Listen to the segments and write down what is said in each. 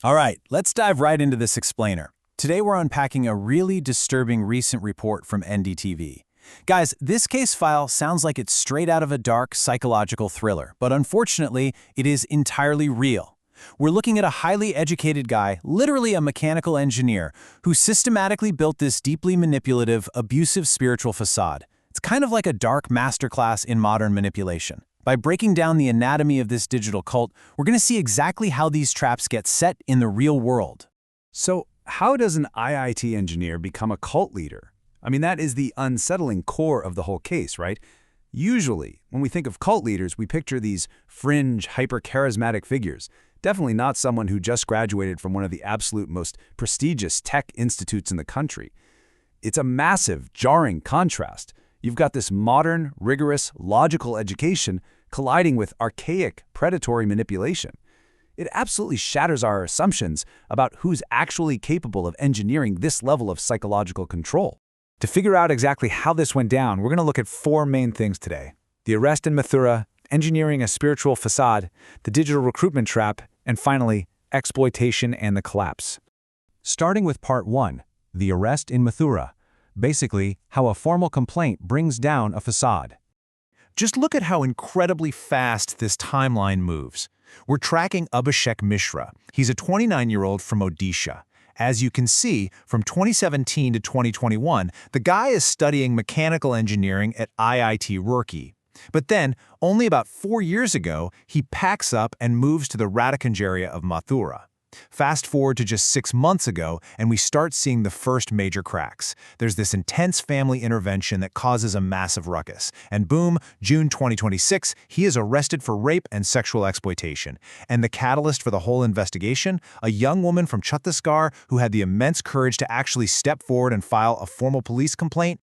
All right, let's dive right into this explainer. Today we're unpacking a really disturbing recent report from NDTV. Guys, this case file sounds like it's straight out of a dark psychological thriller, but unfortunately, it is entirely real. We're looking at a highly educated guy, literally a mechanical engineer, who systematically built this deeply manipulative, abusive spiritual facade. It's kind of like a dark masterclass in modern manipulation. By breaking down the anatomy of this digital cult, we're going to see exactly how these traps get set in the real world. So, how does an IIT engineer become a cult leader? I mean, that is the unsettling core of the whole case, right? Usually, when we think of cult leaders, we picture these fringe, hyper-charismatic figures. Definitely not someone who just graduated from one of the absolute most prestigious tech institutes in the country. It's a massive, jarring contrast. You've got this modern, rigorous, logical education colliding with archaic, predatory manipulation. It absolutely shatters our assumptions about who's actually capable of engineering this level of psychological control. To figure out exactly how this went down, we're going to look at four main things today: the arrest in Mathura, engineering a spiritual facade, the digital recruitment trap, and finally, exploitation and the collapse. Starting with part 1, the arrest in Mathura. Basically, how a formal complaint brings down a facade. Just look at how incredibly fast this timeline moves. We're tracking Abhishek Mishra. He's a 29-year-old from Odisha. As you can see, from 2017 to 2021, the guy is studying mechanical engineering at IIT Roorkee. But then, only about 4 years ago, he packs up and moves to the Radhakunj area of Mathura. Fast forward to just 6 months ago, and we start seeing the first major cracks. There's this intense family intervention that causes a massive ruckus. And boom, June 2026, he is arrested for rape and sexual exploitation. And the catalyst for the whole investigation? A young woman from Chhattisgarh who had the immense courage to actually step forward and file a formal police complaint.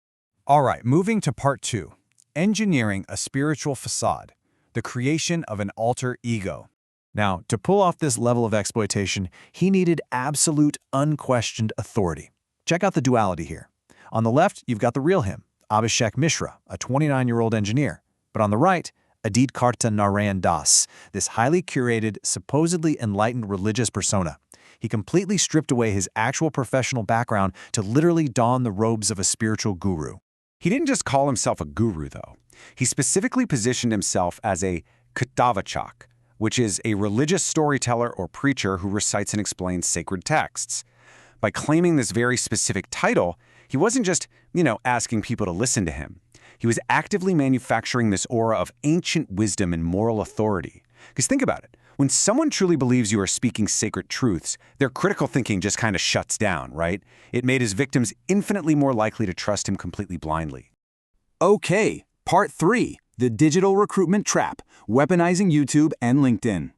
All right, moving to part 2. Engineering a spiritual facade. The creation of an alter ego. Now, to pull off this level of exploitation, he needed absolute, unquestioned authority. Check out the duality here. On the left, you've got the real him, Abhishek Mishra, a 29-year-old engineer. But on the right, Adit Karta Narayan Das, this highly curated, supposedly enlightened religious persona. He completely stripped away his actual professional background to literally don the robes of a spiritual guru. He didn't just call himself a guru, though. He specifically positioned himself as a Katavachak, which is a religious storyteller or preacher who recites and explains sacred texts. By claiming this very specific title, he wasn't just, asking people to listen to him. He was actively manufacturing this aura of ancient wisdom and moral authority. Because think about it. When someone truly believes you are speaking sacred truths, their critical thinking just kind of shuts down, right? It made his victims infinitely more likely to trust him completely blindly. Okay, part 3. The digital recruitment trap, weaponizing YouTube and LinkedIn.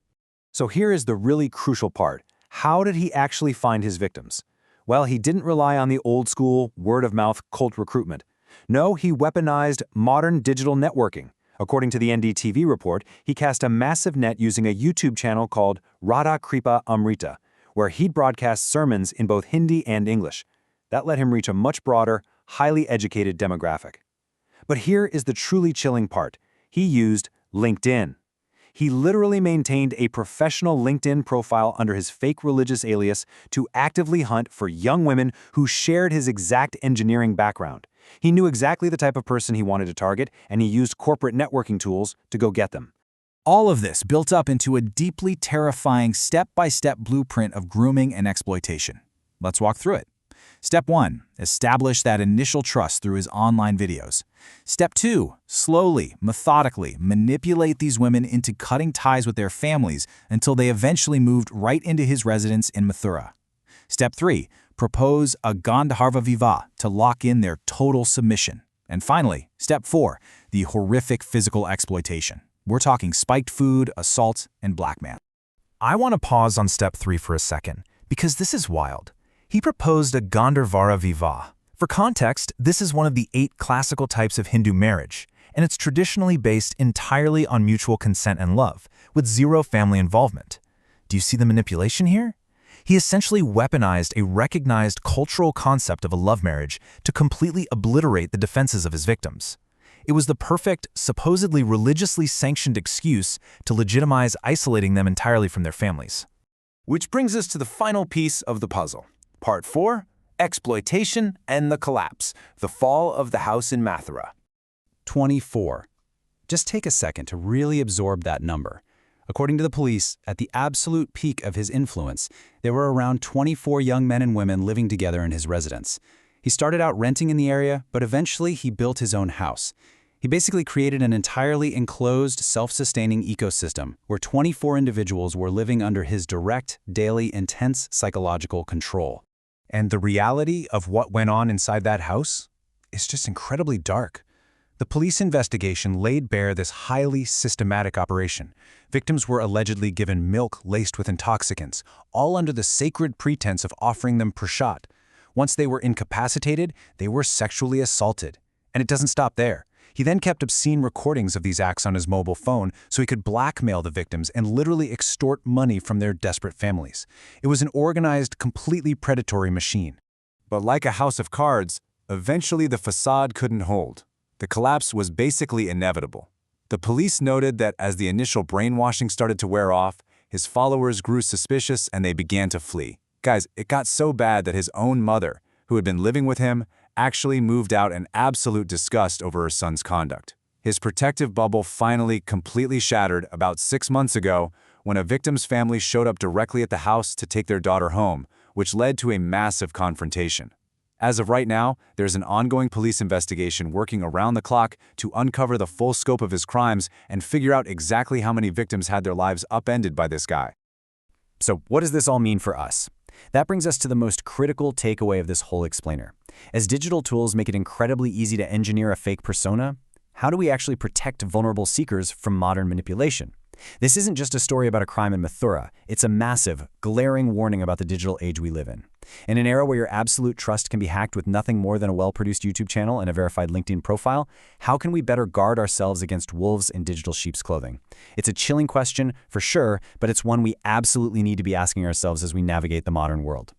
So here is the really crucial part. How did he actually find his victims? Well, he didn't rely on the old-school, word-of-mouth cult recruitment. No, he weaponized modern digital networking. According to the NDTV report, he cast a massive net using a YouTube channel called Radha Kripa Amrita, where he'd broadcast sermons in both Hindi and English. That let him reach a much broader, highly educated demographic. But here is the truly chilling part. He used LinkedIn. He literally maintained a professional LinkedIn profile under his fake religious alias to actively hunt for young women who shared his exact engineering background. He knew exactly the type of person he wanted to target, and he used corporate networking tools to go get them. All of this built up into a deeply terrifying step-by-step blueprint of grooming and exploitation. Let's walk through it. Step 1. Establish that initial trust through his online videos. Step 2. Slowly, methodically, manipulate these women into cutting ties with their families until they eventually moved right into his residence in Mathura. Step 3. Propose a Gandharva Vivah to lock in their total submission. And finally, Step 4. The horrific physical exploitation. We're talking spiked food, assault, and blackmail. I want to pause on Step 3 for a second, because this is wild. He proposed a Gandharva Vivah. For context, this is one of the 8 classical types of Hindu marriage, and it's traditionally based entirely on mutual consent and love, with zero family involvement. Do you see the manipulation here? He essentially weaponized a recognized cultural concept of a love marriage to completely obliterate the defenses of his victims. It was the perfect, supposedly religiously sanctioned excuse to legitimize isolating them entirely from their families. Which brings us to the final piece of the puzzle. Part 4, exploitation and the collapse, the fall of the house in Mathura. 24. Just take a second to really absorb that number. According to the police, at the absolute peak of his influence, there were around 24 young men and women living together in his residence. He started out renting in the area, but eventually he built his own house. He basically created an entirely enclosed, self-sustaining ecosystem where 24 individuals were living under his direct, daily, intense psychological control. And the reality of what went on inside that house is just incredibly dark. The police investigation laid bare this highly systematic operation. Victims were allegedly given milk laced with intoxicants, all under the sacred pretense of offering them prashad. Once they were incapacitated, they were sexually assaulted. And it doesn't stop there. He then kept obscene recordings of these acts on his mobile phone so he could blackmail the victims and literally extort money from their desperate families. It was an organized, completely predatory machine. But like a house of cards, eventually the facade couldn't hold. The collapse was basically inevitable. The police noted that as the initial brainwashing started to wear off, his followers grew suspicious and they began to flee. Guys, it got so bad that his own mother, who had been living with him, actually moved out in absolute disgust over her son's conduct. His protective bubble finally completely shattered about 6 months ago when a victim's family showed up directly at the house to take their daughter home, which led to a massive confrontation. As of right now, there's an ongoing police investigation working around the clock to uncover the full scope of his crimes and figure out exactly how many victims had their lives upended by this guy. So what does this all mean for us? That brings us to the most critical takeaway of this whole explainer. As digital tools make it incredibly easy to engineer a fake persona, how do we actually protect vulnerable seekers from modern manipulation? This isn't just a story about a crime in Mathura. It's a massive, glaring warning about the digital age we live in. In an era where your absolute trust can be hacked with nothing more than a well-produced YouTube channel and a verified LinkedIn profile, how can we better guard ourselves against wolves in digital sheep's clothing? It's a chilling question, for sure, but it's one we absolutely need to be asking ourselves as we navigate the modern world.